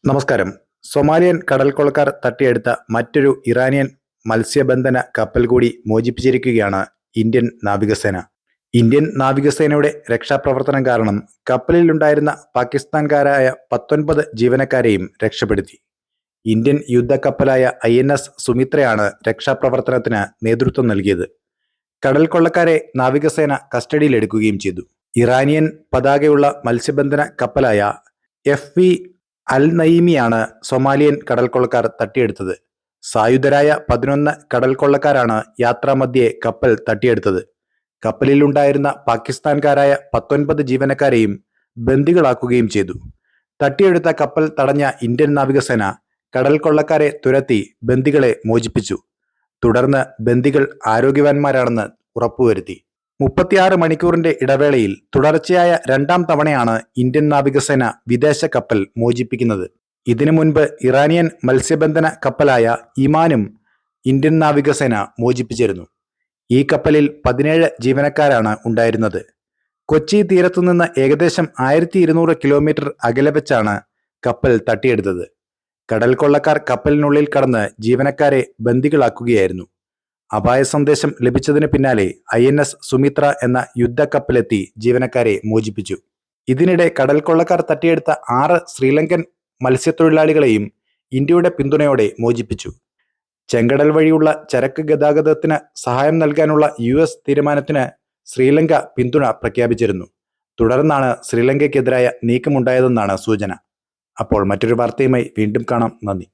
നമസ്കാരം. സൊമാലിയൻ കടൽക്കൊള്ളക്കാർ തട്ടിയെടുത്ത മറ്റൊരു ഇറാനിയൻ മത്സ്യബന്ധന കപ്പൽ കൂടി മോചിപ്പിച്ചിരിക്കുകയാണ് ഇന്ത്യൻ നാവികസേന. ഇന്ത്യൻ നാവികസേനയുടെ രക്ഷാപ്രവർത്തനം കാരണം കപ്പലിലുണ്ടായിരുന്ന പാകിസ്ഥാൻകാരായ 19 ജീവനക്കാരെയും രക്ഷപ്പെടുത്തി. ഇന്ത്യൻ യുദ്ധക്കപ്പലായ INS സുമിത്രയാണ് രക്ഷാപ്രവർത്തനത്തിന് നേതൃത്വം നൽകിയത്. കടൽക്കൊള്ളക്കാരെ നാവികസേന കസ്റ്റഡിയിലെടുക്കുകയും ചെയ്തു. ഇറാനിയൻ പതാകയുള്ള മത്സ്യബന്ധന കപ്പലായ FV അൽ നഈമിയാണ് സൊമാലിയൻ കടൽക്കൊള്ളക്കാർ തട്ടിയെടുത്തത്. സായുധരായ 11 കടൽക്കൊള്ളക്കാരാണ് യാത്രാമധ്യേ കപ്പൽ തട്ടിയെടുത്തത്. കപ്പലിലുണ്ടായിരുന്ന പാകിസ്ഥാൻകാരായ 19 ജീവനക്കാരെയും ബന്ദികളാക്കുകയും ചെയ്തു. തട്ടിയെടുത്ത കപ്പൽ തടഞ്ഞ ഇന്ത്യൻ നാവികസേന കടൽക്കൊള്ളക്കാരെ തുരത്തി ബന്ദികളെ മോചിപ്പിച്ചു. തുടർന്ന് ബന്ദികൾ ആരോഗ്യവാന്മാരാണെന്ന് ഉറപ്പുവരുത്തി. 36 മണിക്കൂറിന്റെ ഇടവേളയിൽ തുടർച്ചയായ 2ാം തവണയാണ് ഇന്ത്യൻ നാവികസേന വിദേശ കപ്പൽ മോചിപ്പിക്കുന്നത്. ഇതിനു മുൻപ് ഇറാനിയൻ മത്സ്യബന്ധന കപ്പലായ ഇമാനും ഇന്ത്യൻ നാവികസേന മോചിപ്പിച്ചിരുന്നു. ഈ കപ്പലിൽ 17 ജീവനക്കാരാണ് ഉണ്ടായിരുന്നത്. കൊച്ചി തീരത്തുനിന്ന് ഏകദേശം 1200 കിലോമീറ്റർ അകലെ വെച്ചാണ് കപ്പൽ തട്ടിയെടുത്തത്. കടൽക്കൊള്ളക്കാർ കപ്പലിനുള്ളിൽ കടന്ന് ജീവനക്കാരെ ബന്ദികളാക്കുകയായിരുന്നു. അപായ സന്ദേശം ലഭിച്ചതിന് പിന്നാലെ INS സുമിത്ര എന്ന യുദ്ധക്കപ്പലെത്തി ജീവനക്കാരെ മോചിപ്പിച്ചു. ഇതിനിടെ കടൽക്കൊള്ളക്കാർ തട്ടിയെടുത്ത 6 ശ്രീലങ്കൻ മത്സ്യത്തൊഴിലാളികളെയും ഇന്ത്യയുടെ പിന്തുണയോടെ മോചിപ്പിച്ചു. ചെങ്കടൽ വഴിയുള്ള ചരക്ക് ഗതാഗതത്തിന് സഹായം നൽകാനുള്ള US തീരുമാനത്തിന് ശ്രീലങ്ക പിന്തുണ പ്രഖ്യാപിച്ചിരുന്നു. തുടർന്നാണ് ശ്രീലങ്കയ്ക്കെതിരായ നീക്കമുണ്ടായതെന്നാണ് സൂചന. അപ്പോൾ മറ്റൊരു വാർത്തയുമായി വീണ്ടും കാണാം. നന്ദി.